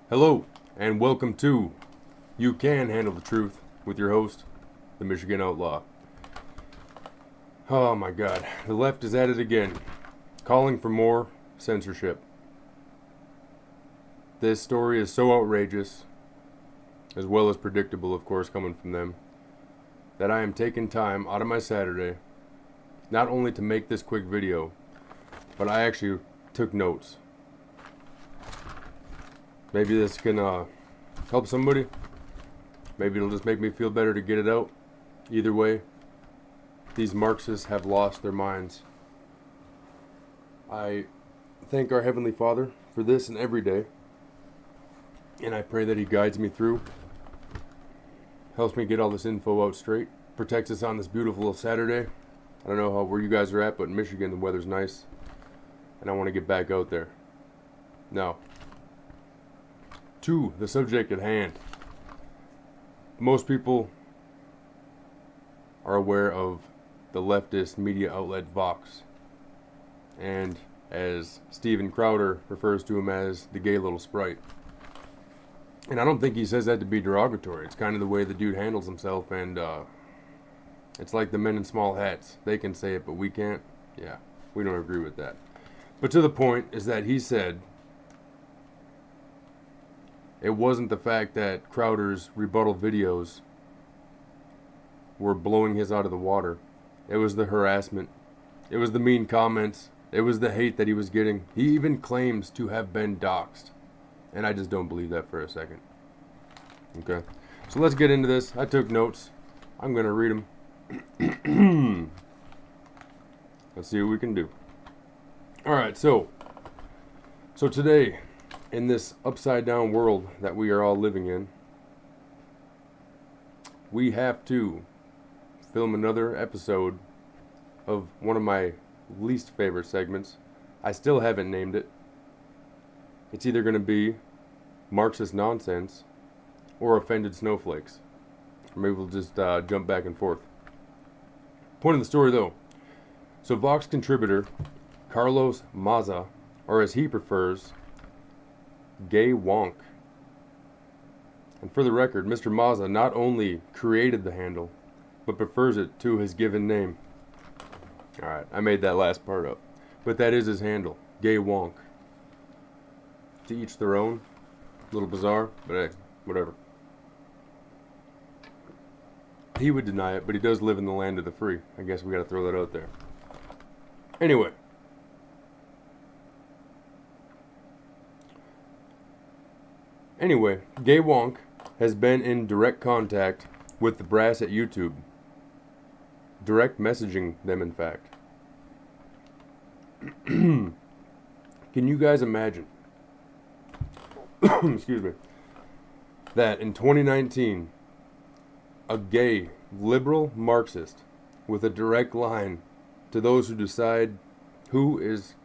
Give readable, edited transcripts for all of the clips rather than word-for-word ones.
Hello, and welcome to You Can Handle the Truth with your host, the Michigan Outlaw. Oh my god, the left is at it again, calling for more censorship. This story is so outrageous, as well as predictable, of course, coming from them, that I am taking time out of my Saturday, not only to make this quick video, but I actually took notes. Maybe this can help somebody. Maybe it'll just make me feel better to get it out. Either way, these Marxists have lost their minds. I thank our Heavenly Father for this and every day. And I pray that He guides me through, helps me get all this info out straight, protects us on this beautiful Saturday. I don't know where you guys are at, but in Michigan the weather's nice. And I want to get back out there. Now, to the subject at hand. Most people are aware of the leftist media outlet Vox, and as Steven Crowder refers to him as the gay little sprite. And I don't think he says that to be derogatory. It's kind of the way the dude handles himself, and it's like the men in small hats. They can say it, but we can't. Yeah, we don't agree with that. But to the point is that he said it wasn't the fact that Crowder's rebuttal videos were blowing his out of the water. It was the harassment. It was the mean comments. It was the hate that he was getting. He even claims to have been doxxed. And I just don't believe that for a second. Okay. So let's get into this. I took notes. I'm going to read them. Let's see what we can do. Alright, so today, in this upside down world that we are all living in, we have to film another episode of one of my least favorite segments. I still haven't named it. It's either going to be Marxist nonsense or offended snowflakes. Or maybe we'll just jump back and forth. Point of the story though. So Vox contributor Carlos Maza, or as he prefers, Gay Wonk. And for the record, Mr. Maza not only created the handle, but prefers it to his given name. Alright, I made that last part up. But that is his handle, Gay Wonk. To each their own. A little bizarre, but hey, whatever. He would deny it, but he does live in the land of the free. I guess we gotta throw that out there. Anyway. Gay Wonk has been in direct contact with the brass at YouTube. Direct messaging them, in fact. Can you guys imagine, excuse me, that in 2019, a gay, liberal Marxist with a direct line to those who decide who is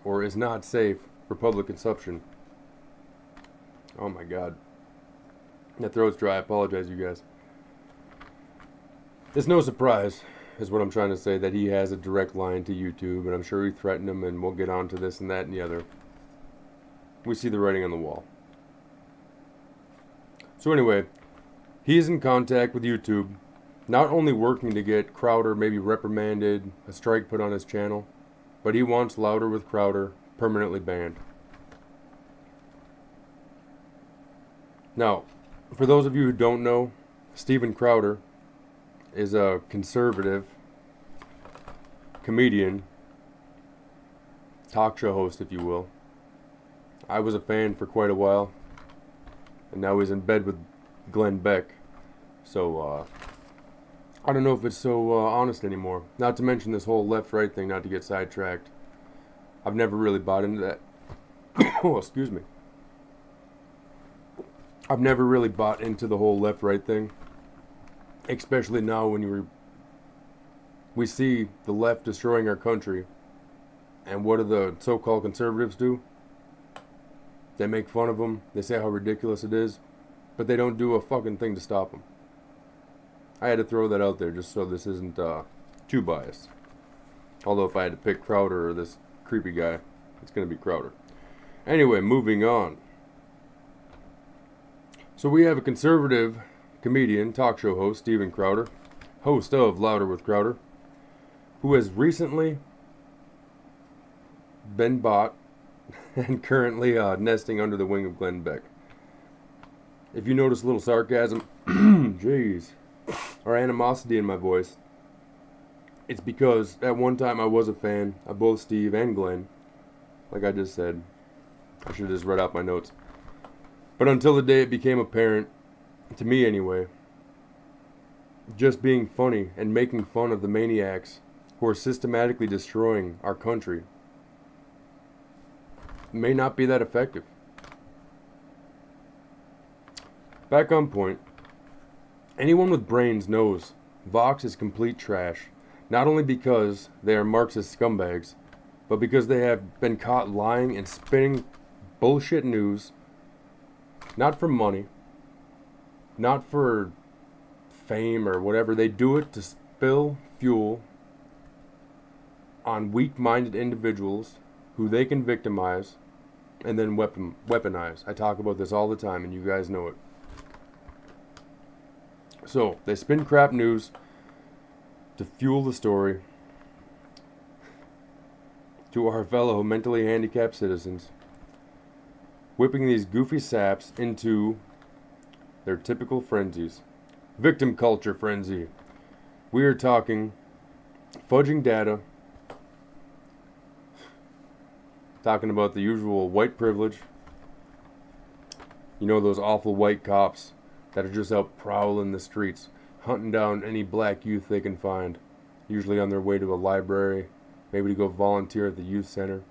or is not safe for public consumption. Oh my god. My throat's dry. I apologize, you guys. It's no surprise, is what I'm trying to say, that he has a direct line to YouTube, and I'm sure he threatened him, and we'll get on to this and that and the other. We see the writing on the wall. So anyway, he is in contact with YouTube, not only working to get Crowder maybe reprimanded, a strike put on his channel, but he wants Louder with Crowder permanently banned. Now, for those of you who don't know, Steven Crowder is a conservative comedian, talk show host, if you will. I was a fan for quite a while, and now he's in bed with Glenn Beck. So, I don't know if it's so honest anymore. Not to mention this whole left-right thing, not to get sidetracked. I've never really bought into that. Oh, excuse me. I've never really bought into the whole left-right thing. Especially now when we see the left destroying our country. And what do the so-called conservatives do? They make fun of them. They say how ridiculous it is. But they don't do a fucking thing to stop them. I had to throw that out there just so this isn't too biased. Although if I had to pick Crowder or this creepy guy, it's going to be Crowder. Anyway, moving on. So we have a conservative comedian, talk show host, Steven Crowder, host of Louder with Crowder, who has recently been bought and currently nesting under the wing of Glenn Beck. If you notice a little sarcasm, jeez, or animosity in my voice, it's because at one time I was a fan of both Steve and Glenn. Like I just said, I should have just read out my notes. But until the day it became apparent, to me anyway, just being funny and making fun of the maniacs who are systematically destroying our country may not be that effective. Back on point, anyone with brains knows Vox is complete trash, not only because they are Marxist scumbags, but because they have been caught lying and spinning bullshit news, not for money, not for fame or whatever. They do it to spill fuel on weak-minded individuals who they can victimize and then weaponize. I talk about this all the time, and you guys know it. So, they spin crap news to fuel the story to our fellow mentally handicapped citizens, whipping these goofy saps into their typical frenzies. Victim culture frenzy. We are talking fudging data, talking about the usual white privilege. You know, those awful white cops that are just out prowling the streets, hunting down any black youth they can find, usually on their way to a library, maybe to go volunteer at the youth center,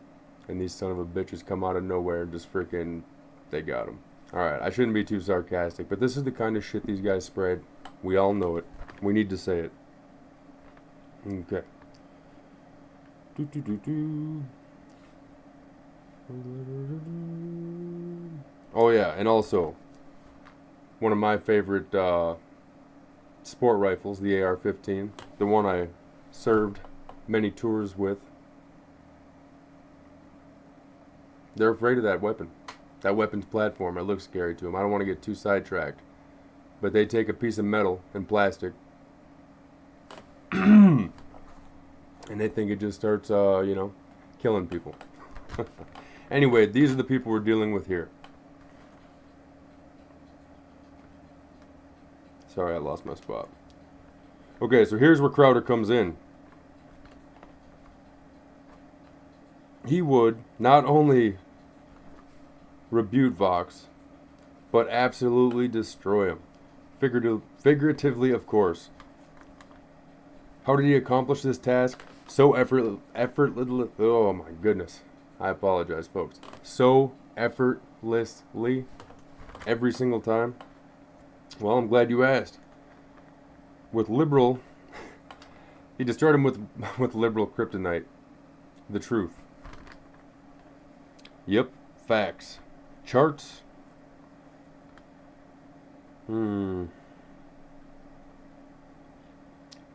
and these son of a bitches come out of nowhere and just freaking, they got them. Alright, I shouldn't be too sarcastic, but this is the kind of shit these guys spread. We all know it. We need to say it. Okay. Oh yeah, and also, one of my favorite sport rifles, the AR-15, the one I served many tours with. They're afraid of that weapon. That weapon's platform. It looks scary to them. I don't want to get too sidetracked. But they take a piece of metal and plastic and they think it just starts, killing people. Anyway, these are the people we're dealing with here. Sorry, I lost my spot. Okay, so here's where Crowder comes in. He would not only rebuke Vox, but absolutely destroy him. Figuratively, of course. How did he accomplish this task? So effortlessly. Oh my goodness. I apologize, folks. So effortlessly. Every single time. Well, I'm glad you asked. With liberal, he destroyed him with liberal kryptonite. The truth. Yep, facts. Charts.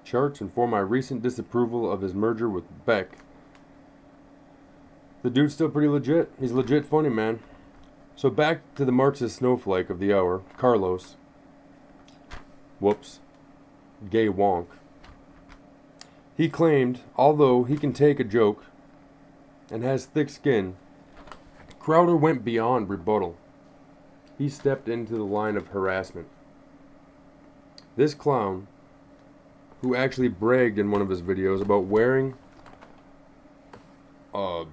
Charts inform my recent disapproval of his merger with Beck. The dude's still pretty legit. He's legit funny, man. So back to the Marxist snowflake of the hour, Carlos. Whoops. Gay wonk. He claimed, although he can take a joke and has thick skin, Crowder went beyond rebuttal. He stepped into the line of harassment. This clown, who actually bragged in one of his videos about wearing I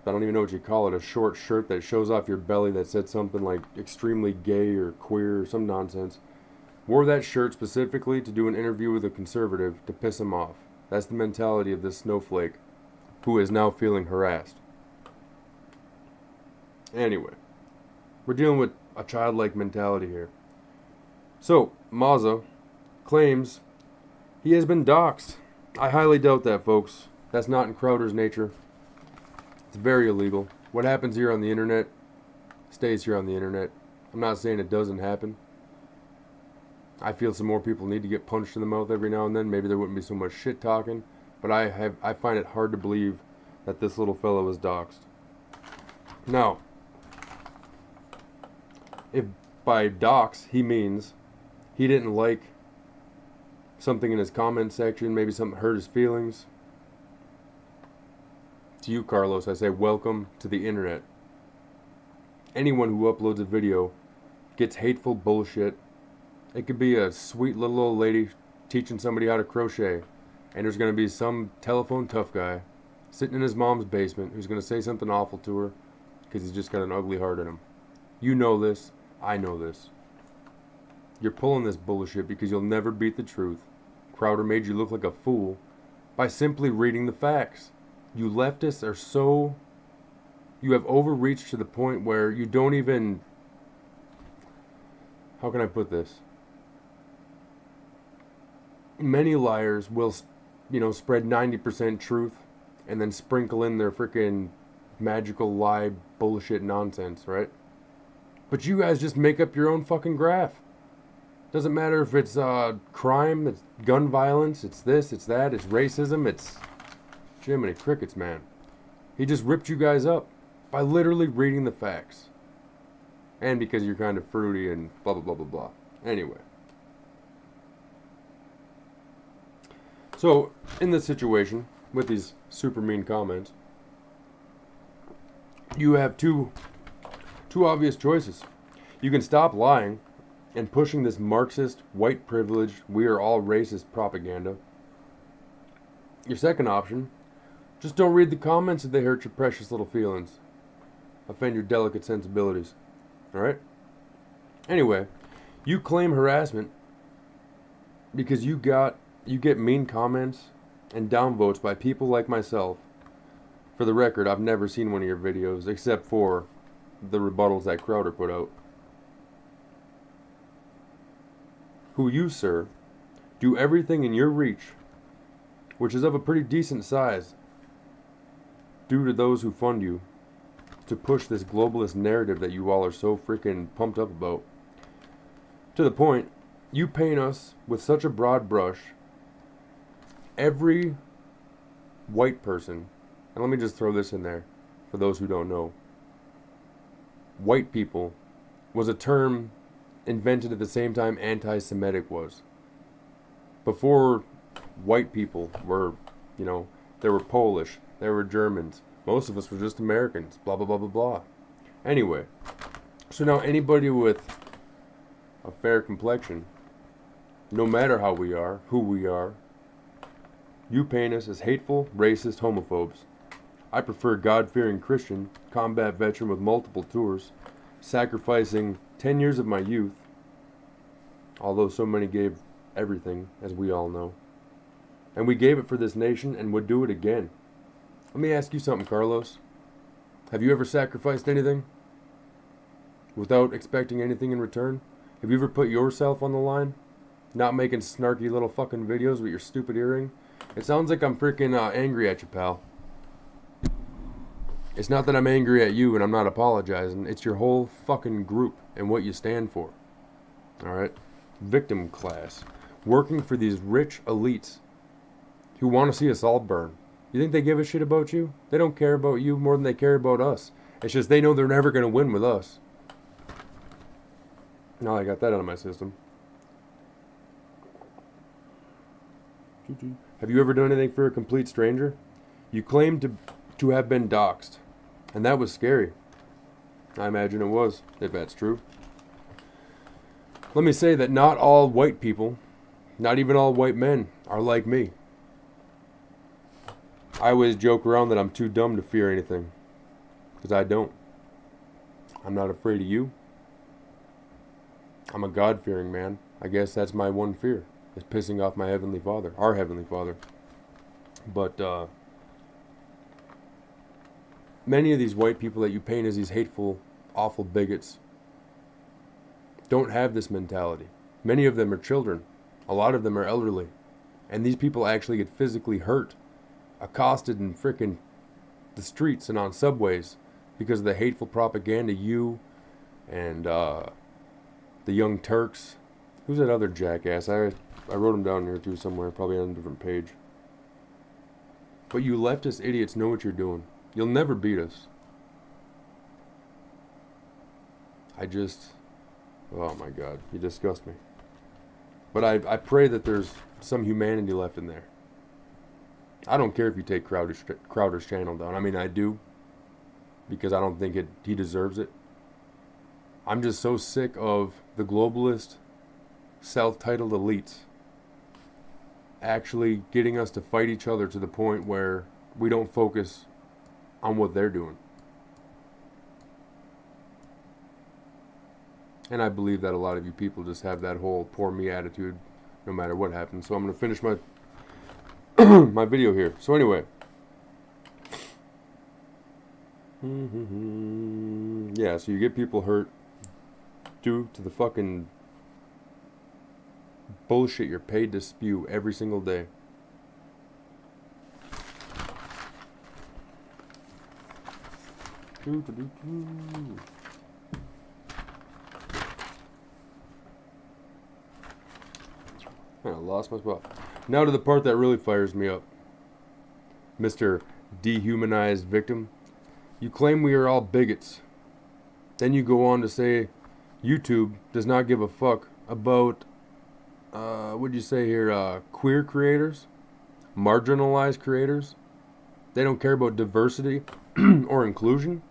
don't even know what you call it, a short shirt that shows off your belly that said something like extremely gay or queer or some nonsense, wore that shirt specifically to do an interview with a conservative to piss him off. That's the mentality of this snowflake who is now feeling harassed. Anyway, we're dealing with a childlike mentality here. So, Maza claims he has been doxxed. I highly doubt that, folks. That's not in Crowder's nature. It's very illegal. What happens here on the internet stays here on the internet. I'm not saying it doesn't happen. I feel some more people need to get punched in the mouth every now and then. Maybe there wouldn't be so much shit talking. But I find it hard to believe that this little fellow was doxxed. Now, if by dox, he means he didn't like something in his comment section, maybe something hurt his feelings. To you, Carlos, I say welcome to the internet. Anyone who uploads a video gets hateful bullshit. It could be a sweet little old lady teaching somebody how to crochet, and there's going to be some telephone tough guy sitting in his mom's basement who's going to say something awful to her because he's just got an ugly heart in him. You know this. I know this. You're pulling this bullshit because you'll never beat the truth. Crowder made you look like a fool by simply reading the facts. You leftists are so... You have overreached to the point where you don't even... How can I put this? Many liars will, spread 90% truth and then sprinkle in their freaking magical lie bullshit nonsense, right? But you guys just make up your own fucking graph. Doesn't matter if it's crime, it's gun violence, it's this, it's that, it's racism, it's... Jiminy crickets, man. He just ripped you guys up by literally reading the facts. And because you're kind of fruity and blah, blah, blah, blah, blah. Anyway. So, in this situation, with these super mean comments, you have two obvious choices. You can stop lying and pushing this Marxist, white privilege, we are all racist propaganda. Your second option, just don't read the comments if they hurt your precious little feelings. Offend your delicate sensibilities. Alright? Anyway, you claim harassment because you get mean comments and downvotes by people like myself. For the record, I've never seen one of your videos except for the rebuttals that Crowder put out. Who you, sir, do everything in your reach, which is of a pretty decent size, due to those who fund you, to push this globalist narrative that you all are so freaking pumped up about. To the point, you paint us with such a broad brush. Every white person, and let me just throw this in there for those who don't know. White people was a term invented at the same time anti-Semitic was. Before white people were, there were Polish, there were Germans. Most of us were just Americans, blah, blah, blah, blah, blah. Anyway, so now anybody with a fair complexion, no matter how we are, who we are, you paint us as hateful, racist, homophobes. I prefer God-fearing Christian, combat veteran with multiple tours, sacrificing 10 years of my youth, although so many gave everything, as we all know. And we gave it for this nation and would do it again. Let me ask you something, Carlos. Have you ever sacrificed anything without expecting anything in return? Have you ever put yourself on the line? Not making snarky little fucking videos with your stupid earring? It sounds like I'm freaking angry at you, pal. It's not that I'm angry at you and I'm not apologizing. It's your whole fucking group and what you stand for. Alright? Victim class. Working for these rich elites who want to see us all burn. You think they give a shit about you? They don't care about you more than they care about us. It's just they know they're never going to win with us. Now I got that out of my system. Have you ever done anything for a complete stranger? You claim to have been doxxed. And that was scary. I imagine it was, if that's true. Let me say that not all white people, not even all white men, are like me. I always joke around that I'm too dumb to fear anything. Because I don't. I'm not afraid of you. I'm a God-fearing man. I guess that's my one fear. Is pissing off my Heavenly Father. Our Heavenly Father. But, many of these white people that you paint as these hateful, awful bigots don't have this mentality. Many of them are children. A lot of them are elderly. And these people actually get physically hurt, accosted in frickin' the streets and on subways because of the hateful propaganda you and the Young Turks. Who's that other jackass? I wrote him down here too somewhere, probably on a different page. But you leftist idiots know what you're doing. You'll never beat us. Oh my God, you disgust me. But I pray that there's some humanity left in there. I don't care if you take Crowder's channel down. I mean, I do. Because I don't think he deserves it. I'm just so sick of the globalist, self-titled elites actually getting us to fight each other to the point where we don't focus on what they're doing. And I believe that a lot of you people just have that whole poor me attitude no matter what happens. So I'm going to finish my my video here. So anyway. Yeah, so you get people hurt due to the fucking bullshit you're paid to spew every single day. I lost my spot. Now to the part that really fires me up. Mr. Dehumanized Victim. You claim we are all bigots. Then you go on to say YouTube does not give a fuck about, what'd you say here, queer creators? Marginalized creators? They don't care about diversity or inclusion?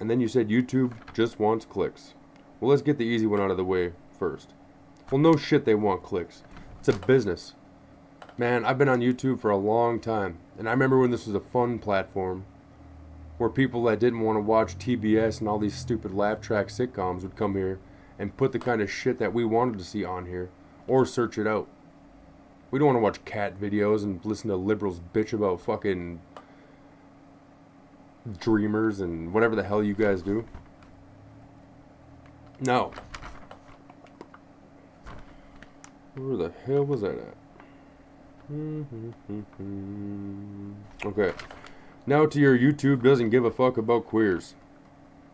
And then you said YouTube just wants clicks. Well, let's get the easy one out of the way first. Well, no shit they want clicks. It's a business. Man, I've been on YouTube for a long time. And I remember when this was a fun platform where people that didn't want to watch TBS and all these stupid laugh track sitcoms would come here and put the kind of shit that we wanted to see on here or search it out. We don't want to watch cat videos and listen to liberals bitch about fucking dreamers and whatever the hell you guys do. No. Where the hell was that at? Okay. Now to your YouTube doesn't give a fuck about queers.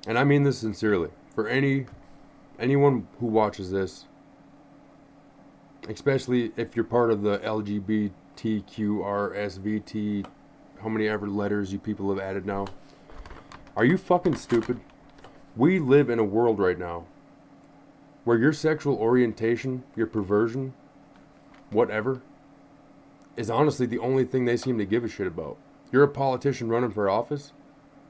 And I mean this sincerely. For anyone who watches this, especially if you're part of the LGBTQRSVT, how many ever letters you people have added now, are you fucking stupid? We live in a world right now where your sexual orientation, your perversion, whatever, is honestly the only thing they seem to give a shit about. You're a politician running for office.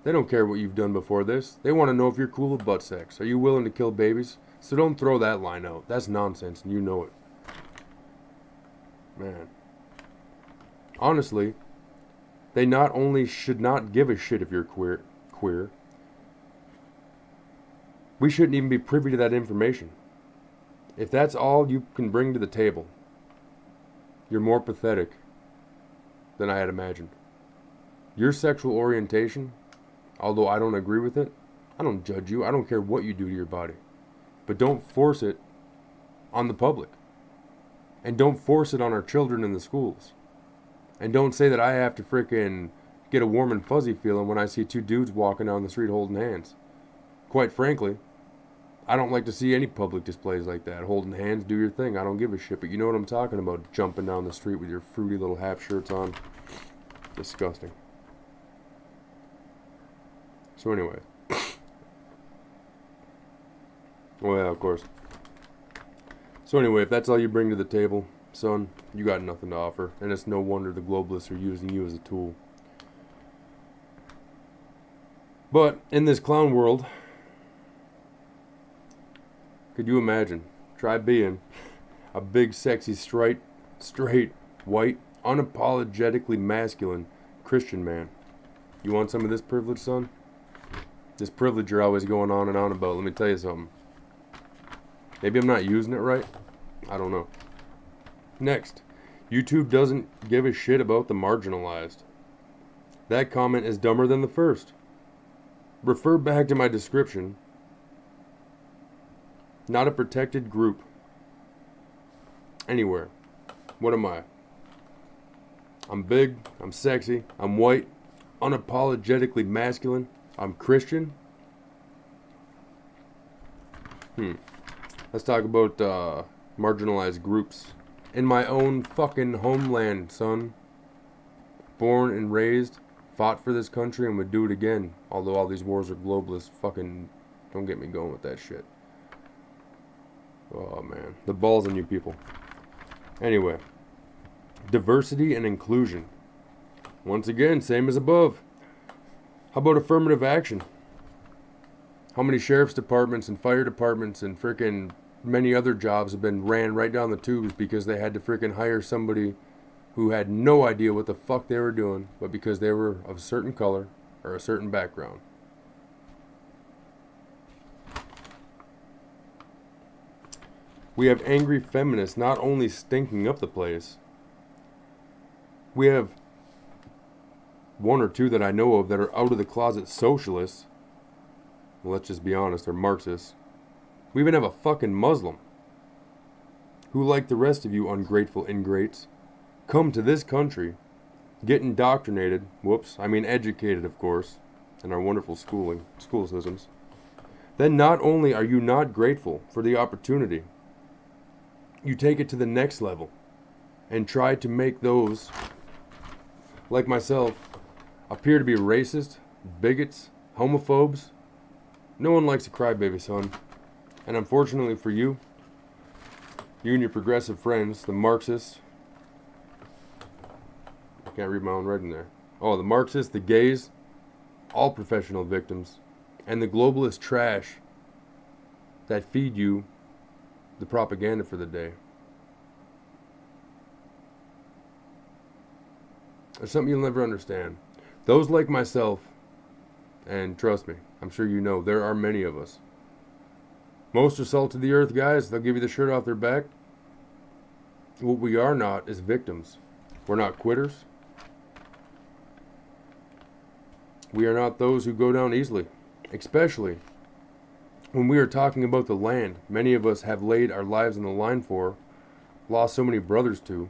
They don't care what you've done before this. They want to know if you're cool with butt sex. Are you willing to kill babies? So don't throw that line out. That's nonsense, and you know it. Man. Honestly, they not only should not give a shit if you're queer, we shouldn't even be privy to that information. If that's all you can bring to the table, you're more pathetic than I had imagined. Your sexual orientation, although I don't agree with it, I don't judge you. I don't care what you do to your body. But don't force it on the public. And don't force it on our children in the schools. And don't say that I have to frickin' get a warm and fuzzy feeling when I see two dudes walking down the street holding hands. Quite frankly, I don't like to see any public displays like that. Holding hands, do your thing. I don't give a shit. But you know what I'm talking about. Jumping down the street with your fruity little half shirts on. Disgusting. So anyway. Oh yeah, of course. So anyway, if that's all you bring to the table, son, you got nothing to offer. And it's no wonder the globalists are using you as a tool. But in this clown world, could you imagine? Try being a big, sexy, straight, white, unapologetically masculine Christian man. You want some of this privilege, son? This privilege you're always going on and on about. Let me tell you something. Maybe I'm not using it right. I don't know. Next, YouTube doesn't give a shit about the marginalized. That comment is dumber than the first. Refer back to my description. Not a protected group. Anywhere. What am I? I'm big, I'm sexy, I'm white, unapologetically masculine, I'm Christian. Let's talk about marginalized groups. In my own fucking homeland, son. Born and raised, fought for this country and would do it again. Although all these wars are globalist fucking Don't get me going with that shit. Oh, man. The balls on you people. Anyway. Diversity and inclusion. Once again, same as above. How about affirmative action? How many sheriff's departments and fire departments and frickin' many other jobs have been ran right down the tubes because they had to frickin' hire somebody who had no idea what the fuck they were doing, but because they were of a certain color or a certain background. We have angry feminists not only stinking up the place, we have one or two that I know of that are out of the closet socialists. Well, let's just be honest, they're Marxists. We even have a fucking Muslim who, like the rest of you ungrateful ingrates, come to this country, get indoctrinated, educated, of course, in our wonderful school systems. Then not only are you not grateful for the opportunity, you take it to the next level and try to make those, like myself, appear to be racist, bigots, homophobes. No one likes a crybaby, son. And unfortunately for you, you and your progressive friends, the Marxists, I can't read my own writing there. Oh, the Marxists, the gays, all professional victims, and the globalist trash that feed you the propaganda for the day. There's something you'll never understand. Those like myself, and trust me, I'm sure you know, there are many of us. Most are salt of the earth guys. They'll give you the shirt off their back. What we are not is victims. We're not quitters. We are not those who go down easily. Especially when we are talking about the land many of us have laid our lives on the line for, lost so many brothers to,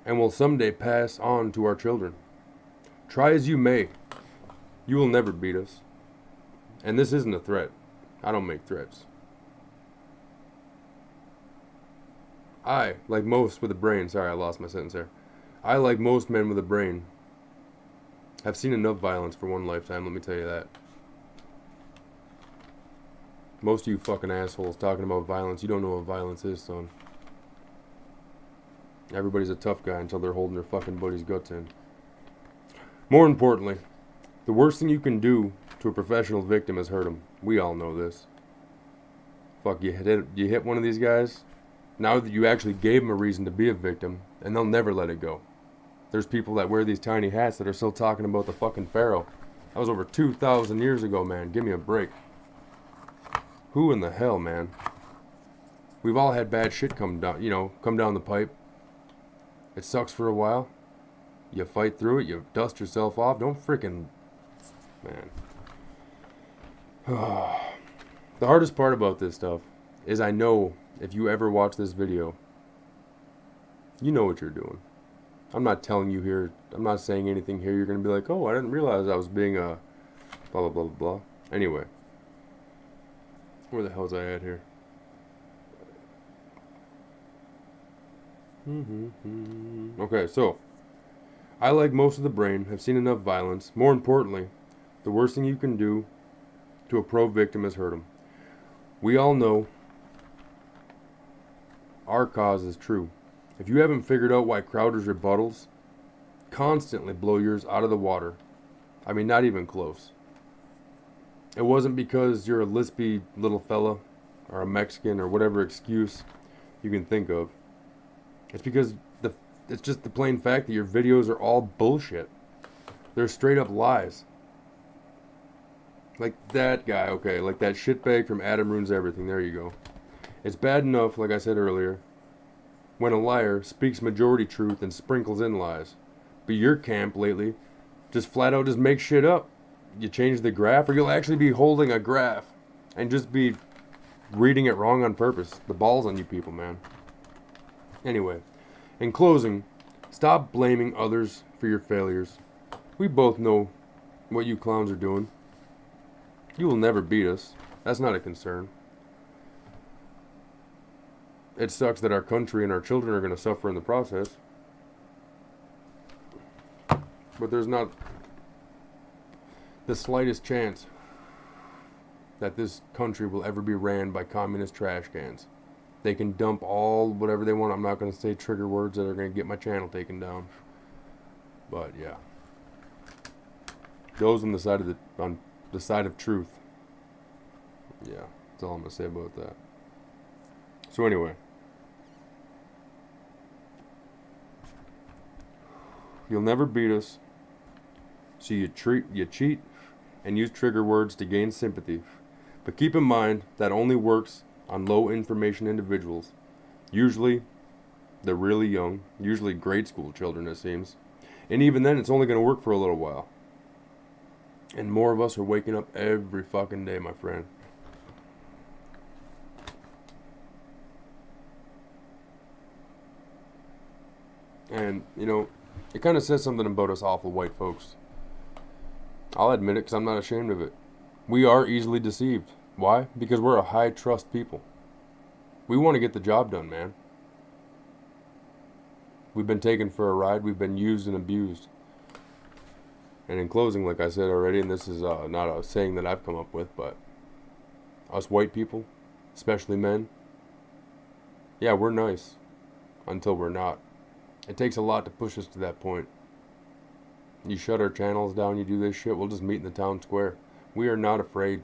and will someday pass on to our children. Try as you may, you will never beat us. And this isn't a threat. I don't make threats. I, like most with a brain, sorry I lost my sentence there. I, like most men with a brain, have seen enough violence for one lifetime, let me tell you that. Most of you fucking assholes talking about violence, you don't know what violence is, son. Everybody's a tough guy until they're holding their fucking buddy's guts in. More importantly, the worst thing you can do to a professional victim is hurt him. We all know this. Fuck, you hit one of these guys, now that you actually gave them a reason to be a victim, and they'll never let it go. There's people that wear these tiny hats that are still talking about the fucking Pharaoh. That was over 2,000 years ago, man. Give me a break. Who in the hell, man? We've all had bad shit come down the pipe. It sucks for a while. You fight through it. You dust yourself off. Don't freaking... Man. The hardest part about this stuff is I know if you ever watch this video, you know what you're doing. I'm not telling you here. I'm not saying anything here. You're going to be like, oh, I didn't realize I was being a... blah, blah, blah, blah. Anyway. Where the hell was I at here? Okay, so I, like most of the brain, have seen enough violence. More importantly, the worst thing you can do to a pro-victim is hurt him. We all know our cause is true. If you haven't figured out why Crowder's rebuttals constantly blow yours out of the water, I mean, not even close. It wasn't because you're a lispy little fella or a Mexican or whatever excuse you can think of. It's because it's just the plain fact that your videos are all bullshit. They're straight up lies. Like that guy, okay, like that shitbag from Adam Ruins Everything, there you go. It's bad enough, like I said earlier, when a liar speaks majority truth and sprinkles in lies. But your camp lately just flat out just makes shit up. You change the graph, or you'll actually be holding a graph and just be reading it wrong on purpose. The ball's on you people, man. Anyway, in closing, stop blaming others for your failures. We both know what you clowns are doing. You will never beat us. That's not a concern. It sucks that our country and our children are going to suffer in the process. But there's not the slightest chance that this country will ever be ran by communist trash cans. They can dump all whatever they want. I'm not going to say trigger words that are going to get my channel taken down. But yeah. Those on the side of truth. Yeah, that's all I'm going to say about that. So anyway. You'll never beat us. So you cheat and use trigger words to gain sympathy. But keep in mind that only works on low information individuals. Usually they're really young, usually grade school children it seems. And even then it's only going to work for a little while. And more of us are waking up every fucking day, my friend. And, you know, it kind of says something about us awful white folks. I'll admit it because I'm not ashamed of it. We are easily deceived. Why? Because we're a high trust people. We want to get the job done, man. We've been taken for a ride. We've been used and abused. And in closing, like I said already, and this is not a saying that I've come up with, but us white people, especially men, yeah, we're nice until we're not. It takes a lot to push us to that point. You shut our channels down, you do this shit, we'll just meet in the town square. We are not afraid.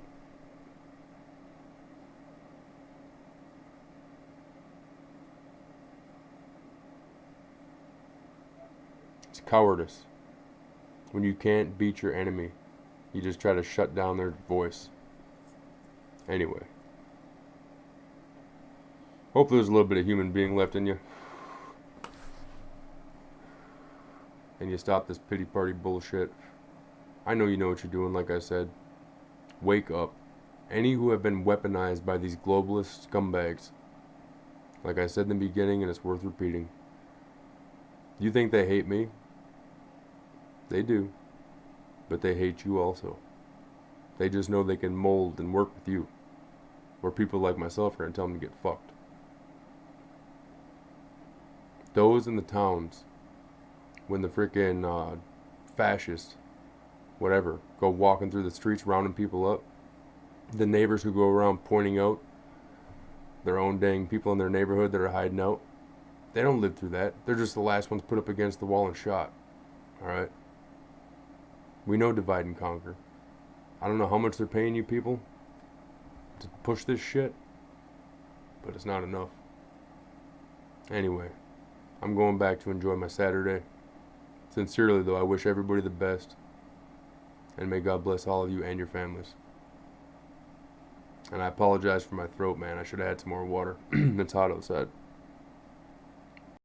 It's cowardice. When you can't beat your enemy, you just try to shut down their voice. Anyway. Hope there's a little bit of human being left in you. And you stop this pity party bullshit. I know you know what you're doing, like I said. Wake up. Any who have been weaponized by these globalist scumbags. Like I said in the beginning, and it's worth repeating. You think they hate me? They do. But they hate you also. They just know they can mold and work with you. Where people like myself are going to tell them to get fucked. Those in the towns, when the frickin' fascists, whatever, go walking through the streets rounding people up, the neighbors who go around pointing out their own dang people in their neighborhood that are hiding out, they don't live through that. They're just the last ones put up against the wall and shot. Alright? We know divide and conquer. I don't know how much they're paying you people to push this shit, but it's not enough. Anyway, I'm going back to enjoy my Saturday. Sincerely though, I wish everybody the best. And may God bless all of you and your families. And I apologize for my throat, man. I should have had some more water. It's hot outside.